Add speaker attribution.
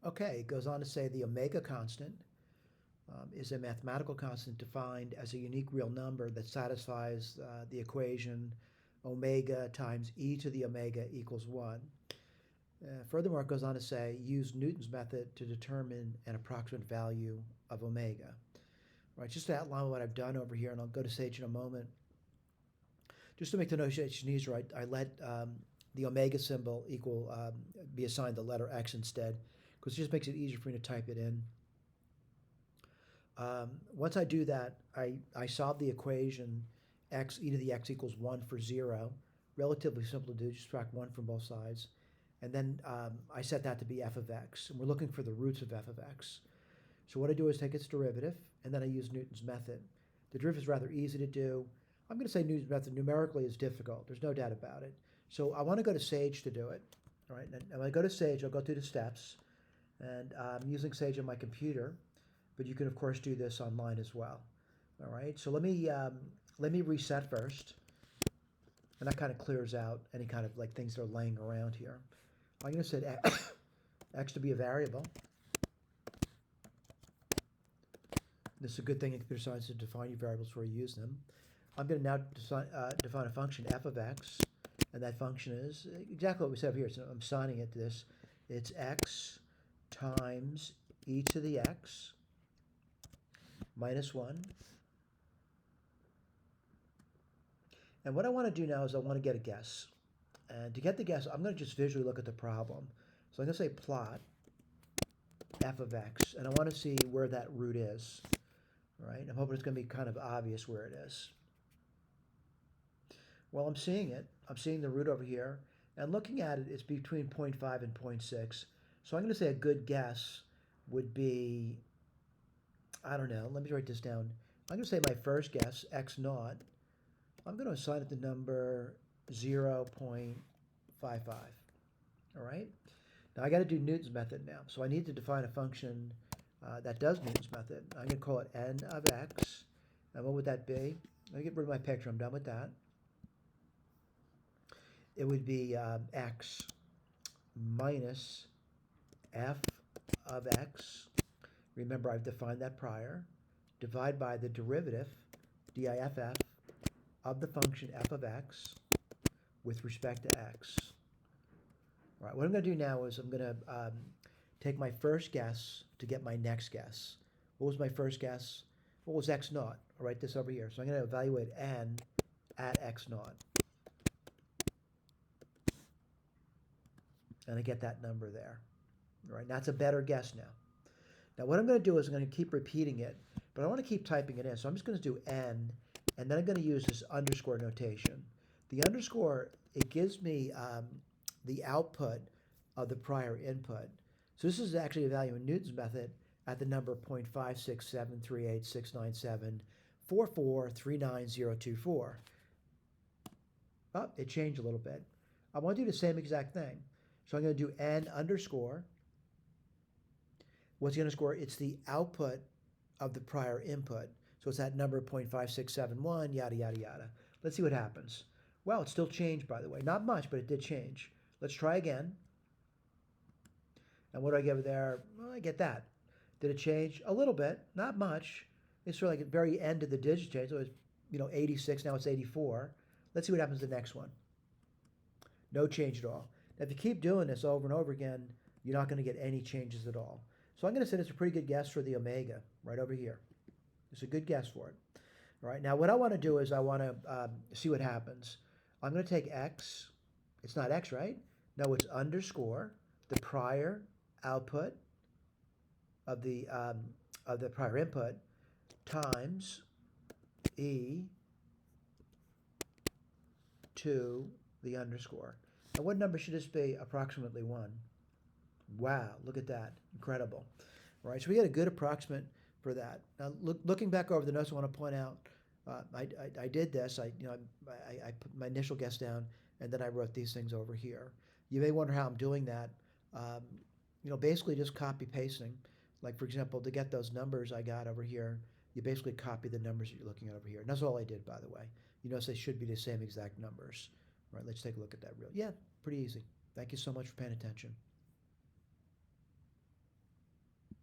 Speaker 1: Okay, it goes on to say the omega constant is a mathematical constant defined as a unique real number that satisfies the equation omega times e to the omega equals 1. Furthermore, it goes on to say use Newton's method to determine an approximate value of omega. Right, just to outline what I've done over here, and I'll go to Sage in a moment. Just to make the notation easier, I let the omega symbol equal be assigned the letter x instead, because it just makes it easier for me to type it in. Once I do that, I solve the equation x e to the x equals 1 for 0. Relatively simple to do, just subtract 1 from both sides. And then I set that to be f of x, and we're looking for the roots of f of x. So what I do is take its derivative, and then I use Newton's method. The derivative is rather easy to do. I'm going to say Newton's method numerically is difficult. There's no doubt about it. So I want to go to Sage to do it. All right, and when I go to Sage, I'll go through the steps. And I'm using Sage on my computer, but you can, of course, do this online as well. All right, so let me reset first. And that kind of clears out any kind of like things that are laying around here. I'm going to set x to be a variable. This is a good thing in computer science to define your variables before you use them. I'm going to now define a function f of x, and that function is exactly what we said over here. So I'm assigning it to this. It's x times e to the x minus 1. And what I want to do now is I want to get a guess. And to get the guess, I'm going to just visually look at the problem. So I'm going to say plot f of x, and I want to see where that root is. All right, I'm hoping it's going to be kind of obvious where it is. Well, I'm seeing it. I'm seeing the root over here. And looking at it, it's between 0.5 and 0.6. So I'm going to say a good guess would be, I don't know, let me write this down. I'm going to say my first guess, x naught, I'm going to assign it the number 0.55. All right? Now I got to do Newton's method now. So I need to define a function that does Newton's method. I'm going to call it n of x. And what would that be? Let me get rid of my picture. I'm done with that. It would be x minus f of x. Remember, I've defined that prior. Divide by the derivative, diff, of the function f of x with respect to x. All right, what I'm going to do now is I'm going to take my first guess to get my next guess. What was my first guess? What was x naught? I'll write this over here. So I'm going to evaluate n at x naught. And I get that number there. All right, that's a better guess now. Now what I'm going to do is I'm going to keep repeating it, but I want to keep typing it in. So I'm just going to do n, and then I'm going to use this underscore notation. The underscore, it gives me the output of the prior input. So this is actually a value in Newton's method at the number 0.567386974439024. Oh, it changed a little bit. I want to do the same exact thing. So I'm going to do n underscore. What's the underscore? It's the output of the prior input. So it's that number 0.5671, yada, yada, yada. Let's see what happens. Well, it still changed, by the way. Not much, but it did change. Let's try again. And what do I get there? Well, I get that. Did it change? A little bit, not much. It's sort of like at the very end of the digit change. So it was, 86, now it's 84. Let's see what happens to the next one. No change at all. Now, if you keep doing this over and over again, you're not going to get any changes at all. So I'm going to say it's a pretty good guess for the omega right over here. It's a good guess for it. All right, now what I want to do is I want to see what happens. I'm going to take x. It's not x, right? No, it's underscore the prior output of the prior input times e to the underscore. Now what number should this be? Approximately 1. Wow, look at that. Incredible. All right, so we get a good approximate for that. Now, looking back over the notes, I want to point out I did this. I put my initial guess down, and then I wrote these things over here. You may wonder how I'm doing that. Basically just copy pasting. Like, for example, to get those numbers I got over here, you basically copy the numbers that you're looking at over here. And that's all I did, by the way. You notice they should be the same exact numbers. All right, let's take a look at that real. Yeah, pretty easy. Thank you so much for paying attention.